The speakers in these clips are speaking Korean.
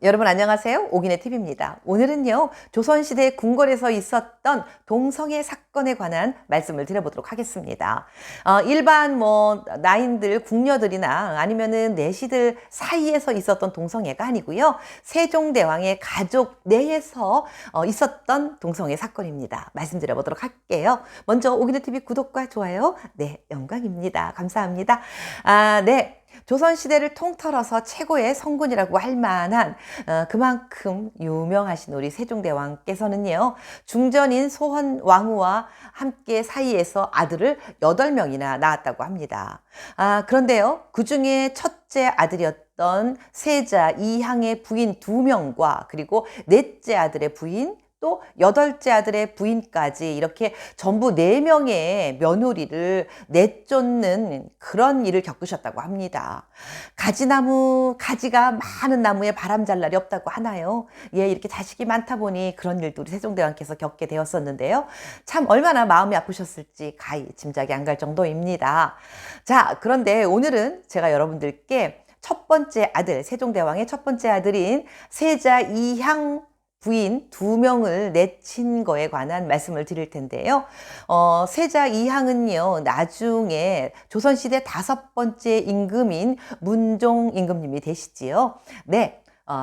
여러분 안녕하세요. 오기네 TV입니다. 오늘은요, 조선시대 궁궐에서 있었던 동성애 사건에 관한 말씀을 드려보도록 하겠습니다. 일반 나인들, 궁녀들이나 아니면은 내시들 사이에서 있었던 동성애가 아니고요, 세종대왕의 가족 내에서 있었던 동성애 사건입니다. 말씀드려보도록 할게요. 먼저 오기네 TV 구독과 좋아요, 네, 영광입니다. 감사합니다. 네. 조선시대를 통틀어서 최고의 성군이라고 할 만한 그만큼 유명하신 우리 세종대왕께서는요, 중전인 소헌왕후와 함께 사이에서 아들을 8명이나 낳았다고 합니다. 그런데요, 그 중에 첫째 아들이었던 세자 이향의 부인 2명과 그리고 넷째 아들의 부인 또 8째 아들의 부인까지 이렇게 전부 4명의 며느리를 내쫓는 그런 일을 겪으셨다고 합니다. 가지가 많은 나무에 바람 잘 날이 없다고 하나요? 예, 이렇게 자식이 많다 보니 그런 일도 우리 세종대왕께서 겪게 되었었는데요. 참 얼마나 마음이 아프셨을지 가히 짐작이 안 갈 정도입니다. 자, 그런데 오늘은 제가 여러분들께 첫 번째 아들, 세종대왕의 첫 번째 아들인 세자 이향 부인 2명을 내친 거에 관한 말씀을 드릴 텐데요. 세자 이향은요, 나중에 조선시대 5번째 임금인 문종 임금님이 되시지요. 네.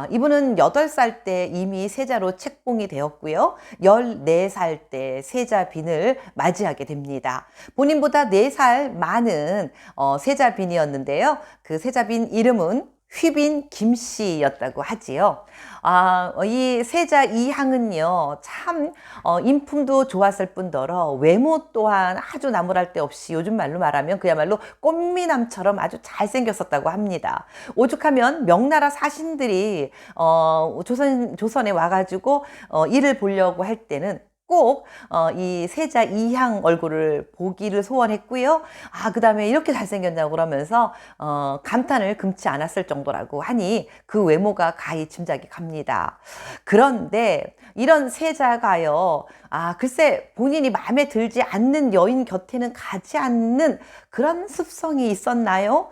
이분은 8살 때 이미 세자로 책봉이 되었고요. 14살 때 세자빈을 맞이하게 됩니다. 본인보다 4살 많은 세자빈이었는데요. 그 세자빈 이름은 휘빈 김씨였다고 하지요. 이 세자 이향은요, 참, 인품도 좋았을 뿐더러 외모 또한 아주 나무랄 데 없이 요즘 말로 말하면 그야말로 꽃미남처럼 아주 잘생겼었다고 합니다. 오죽하면 명나라 사신들이, 조선에 와가지고, 일을 보려고 할 때는 꼭, 이 세자 이향 얼굴을 보기를 소원했고요. 그 다음에 이렇게 잘생겼냐고 그러면서, 감탄을 금치 않았을 정도라고 하니 그 외모가 가히 짐작이 갑니다. 그런데 이런 세자가요, 글쎄 본인이 마음에 들지 않는 여인 곁에는 가지 않는 그런 습성이 있었나요?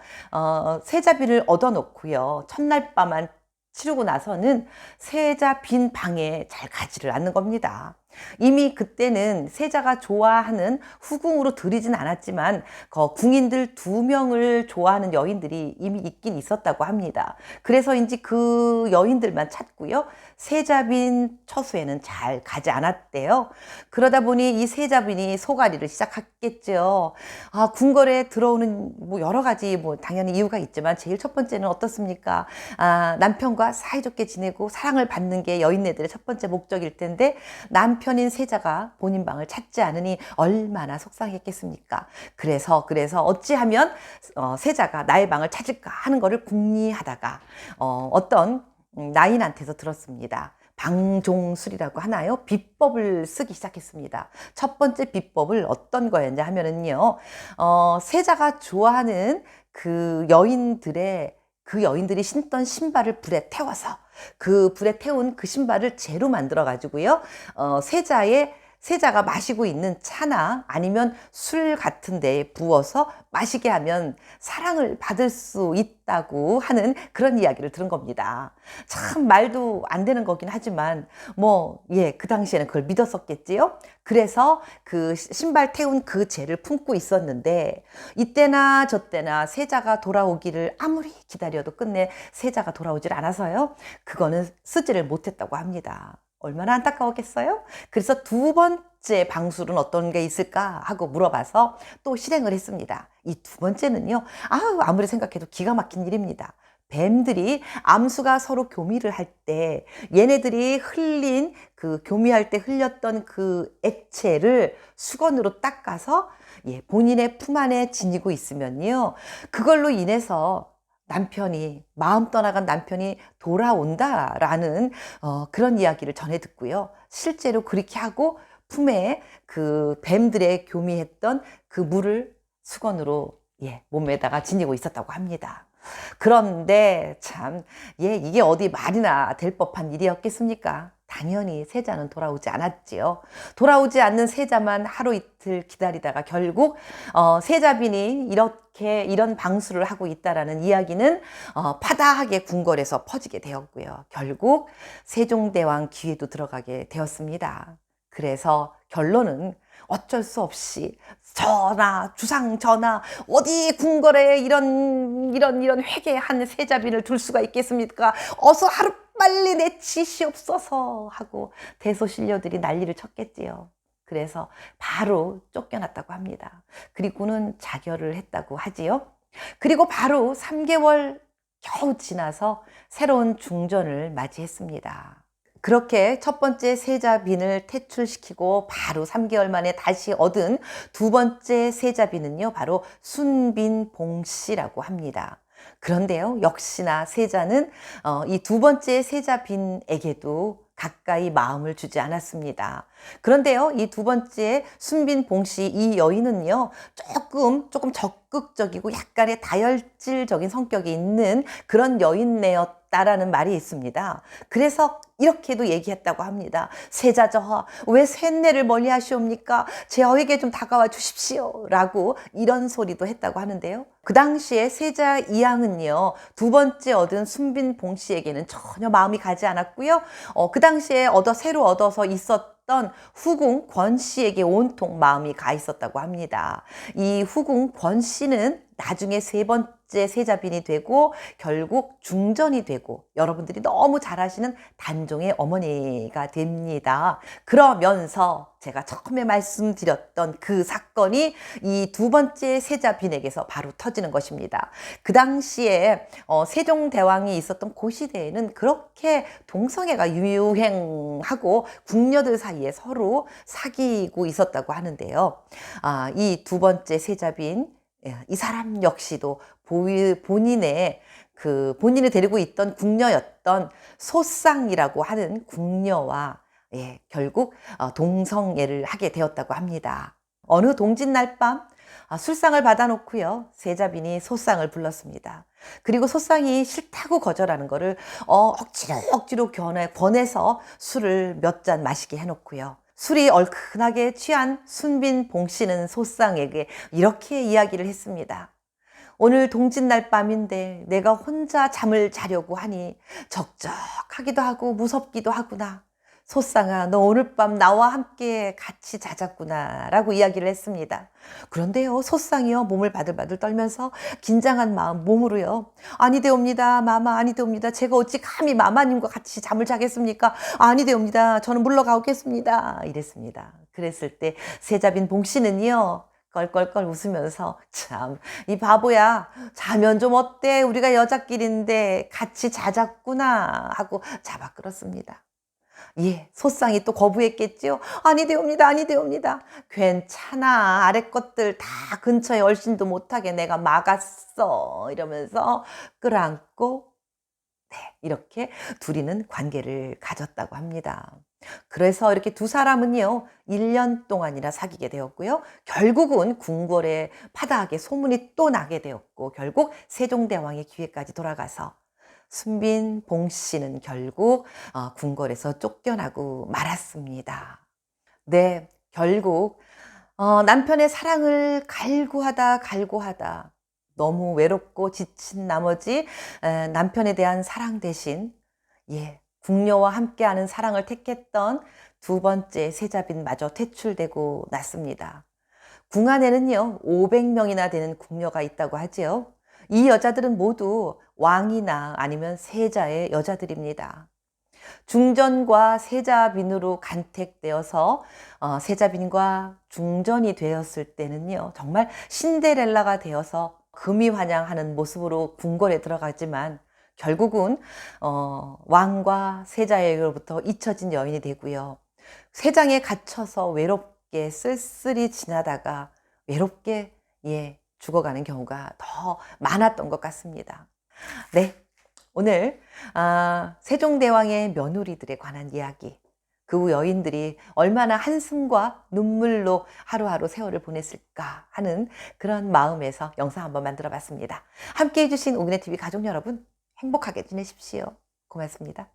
세자비를 얻어놓고요. 첫날 밤만 치르고 나서는 세자 빈 방에 잘 가지를 않는 겁니다. 이미 그때는 세자가 좋아하는 후궁으로 들이진 않았지만 궁인들 2명을 좋아하는 여인들이 이미 있긴 있었다고 합니다. 그래서인지 그 여인들만 찾고요, 세자빈 처소에는 잘 가지 않았대요. 그러다 보니 이 세자빈이 소가리를 시작했겠죠. 궁궐에 들어오는 여러 가지 당연히 이유가 있지만 제일 첫 번째는 어떻습니까? 남편과 사이좋게 지내고 사랑을 받는 게 여인네들의 첫 번째 목적일 텐데 남편인 세자가 본인 방을 찾지 않으니 얼마나 속상했겠습니까? 그래서 어찌하면 세자가 나의 방을 찾을까 하는 거를 궁리하다가 어떤 나인한테서 들었습니다. 방종술이라고 하나요? 비법을 쓰기 시작했습니다. 첫 번째 비법을 어떤 거였냐 하면은요, 세자가 좋아하는 그 여인들이 신던 신발을 불에 태워서 그 불에 태운 그 신발을 재로 만들어 가지고요, 세자가 마시고 있는 차나 아니면 술 같은 데에 부어서 마시게 하면 사랑을 받을 수 있다고 하는 그런 이야기를 들은 겁니다. 참 말도 안 되는 거긴 하지만 그 당시에는 그걸 믿었었겠지요. 그래서 그 신발 태운 그 재를 품고 있었는데 이때나 저때나 세자가 돌아오기를 아무리 기다려도 끝내 세자가 돌아오질 않아서요, 그거는 쓰지를 못했다고 합니다. 얼마나 안타까웠겠어요? 그래서 2번째 방술은 어떤 게 있을까 하고 물어봐서 또 실행을 했습니다. 이 2번째는요, 아무리 생각해도 기가 막힌 일입니다. 뱀들이 암수가 서로 교미를 할 때 얘네들이 교미할 때 흘렸던 그 액체를 수건으로 닦아서 본인의 품 안에 지니고 있으면요, 그걸로 인해서 마음 떠나간 남편이 돌아온다라는 그런 이야기를 전해 듣고요. 실제로 그렇게 하고 품에 그 뱀들의 교미했던 그 물을 수건으로 몸에다가 지니고 있었다고 합니다. 그런데 참, 이게 어디 말이나 될 법한 일이었겠습니까? 당연히 세자는 돌아오지 않았지요. 돌아오지 않는 세자만 하루 이틀 기다리다가 결국 세자빈이 이런 방수를 하고 있다라는 이야기는 파다하게 궁궐에서 퍼지게 되었고요. 결국 세종대왕 귀에도 들어가게 되었습니다. 그래서 결론은 어쩔 수 없이 전하, 주상 전하, 어디 궁궐에 이런 회개한 세자빈을 둘 수가 있겠습니까? 어서 하루빨리 내치시옵소서 하고 대소신료들이 난리를 쳤겠지요. 그래서 바로 쫓겨났다고 합니다. 그리고는 자결을 했다고 하지요. 그리고 바로 3개월 겨우 지나서 새로운 중전을 맞이했습니다. 그렇게 첫 번째 세자빈을 퇴출시키고 바로 3개월 만에 다시 얻은 두 번째 세자빈은요, 바로 순빈봉씨라고 합니다. 그런데요, 역시나 세자는 이 두 번째 세자빈에게도 가까이 마음을 주지 않았습니다. 그런데요, 이 두 번째 순빈봉씨 이 여인은요, 조금 적극적이고 약간의 다혈질적인 성격이 있는 그런 여인네였다라는 말이 있습니다. 그래서 이렇게도 얘기했다고 합니다. 세자저하, 왜 쇳내를 멀리 하시옵니까? 제어에게 좀 다가와 주십시오. 라고 이런 소리도 했다고 하는데요. 그 당시에 세자 이양은요, 두 번째 얻은 순빈봉 씨에게는 전혀 마음이 가지 않았고요. 그 당시에 새로 얻어서 있었던 후궁 권 씨에게 온통 마음이 가 있었다고 합니다. 이 후궁 권 씨는 나중에 세 번째 세자빈이 되고 결국 중전이 되고 여러분들이 너무 잘 아시는 단종의 어머니가 됩니다. 그러면서 제가 처음에 말씀드렸던 그 사건이 이 두 번째 세자빈에게서 바로 터지는 것입니다. 그 당시에 세종대왕이 있었던 그 시대에는 그렇게 동성애가 유행하고 궁녀들 사이에 서로 사귀고 있었다고 하는데요. 이 두 번째 세자빈, 이 사람 역시도 본인이 데리고 있던 궁녀였던 소쌍이라고 하는 궁녀와 결국 동성애를 하게 되었다고 합니다. 어느 동짓날 밤 술상을 받아놓고요, 세자빈이 소쌍을 불렀습니다. 그리고 소쌍이 싫다고 거절하는 거를 억지로 권해서 술을 몇 잔 마시게 해놓고요. 술이 얼큰하게 취한 순빈봉 씨는 소쌍에게 이렇게 이야기를 했습니다. 오늘 동짓날 밤인데 내가 혼자 잠을 자려고 하니 적적하기도 하고 무섭기도 하구나. 소쌍아, 너 오늘 밤 나와 함께 같이 자자꾸나 라고 이야기를 했습니다. 그런데요, 소쌍이요, 몸을 바들바들 떨면서 긴장한 마음 몸으로요, 아니되옵니다 마마, 아니되옵니다. 제가 어찌 감히 마마님과 같이 잠을 자겠습니까? 아니되옵니다. 저는 물러가오겠습니다. 이랬습니다. 그랬을 때 세자빈 봉씨는요, 껄껄껄 웃으면서 참, 이 바보야, 자면 좀 어때? 우리가 여자끼리인데 같이 자자꾸나 하고 잡아 끌었습니다. 소쌍이 또 거부했겠지요. 아니되옵니다, 아니되옵니다. 괜찮아, 아래 것들 다 근처에 얼씬도 못하게 내가 막았어. 이러면서 끌어안고 이렇게 둘이는 관계를 가졌다고 합니다. 그래서 이렇게 두 사람은요, 1년 동안이나 사귀게 되었고요. 결국은 궁궐에 파다하게 소문이 또 나게 되었고, 결국 세종대왕의 귀에까지 돌아가서 순빈봉 씨는 결국 궁궐에서 쫓겨나고 말았습니다. 네, 결국 남편의 사랑을 갈구하다 너무 외롭고 지친 나머지 남편에 대한 사랑 대신 궁녀와 함께하는 사랑을 택했던 두 번째 세자빈마저 퇴출되고 났습니다. 궁 안에는요, 500명이나 되는 궁녀가 있다고 하지요. 이 여자들은 모두 왕이나 아니면 세자의 여자들입니다. 중전과 세자빈으로 간택되어서 세자빈과 중전이 되었을 때는요, 정말 신데렐라가 되어서 금이환영하는 모습으로 궁궐에 들어가지만 결국은 왕과 세자에게로부터 잊혀진 여인이 되고요. 세장에 갇혀서 외롭게 쓸쓸히 지나다가 외롭게 죽어가는 경우가 더 많았던 것 같습니다. 네, 오늘 세종대왕의 며느리들에 관한 이야기, 그 여인들이 얼마나 한숨과 눈물로 하루하루 세월을 보냈을까 하는 그런 마음에서 영상 한번 만들어 봤습니다. 함께 해주신 오기네TV 가족 여러분, 행복하게 지내십시오. 고맙습니다.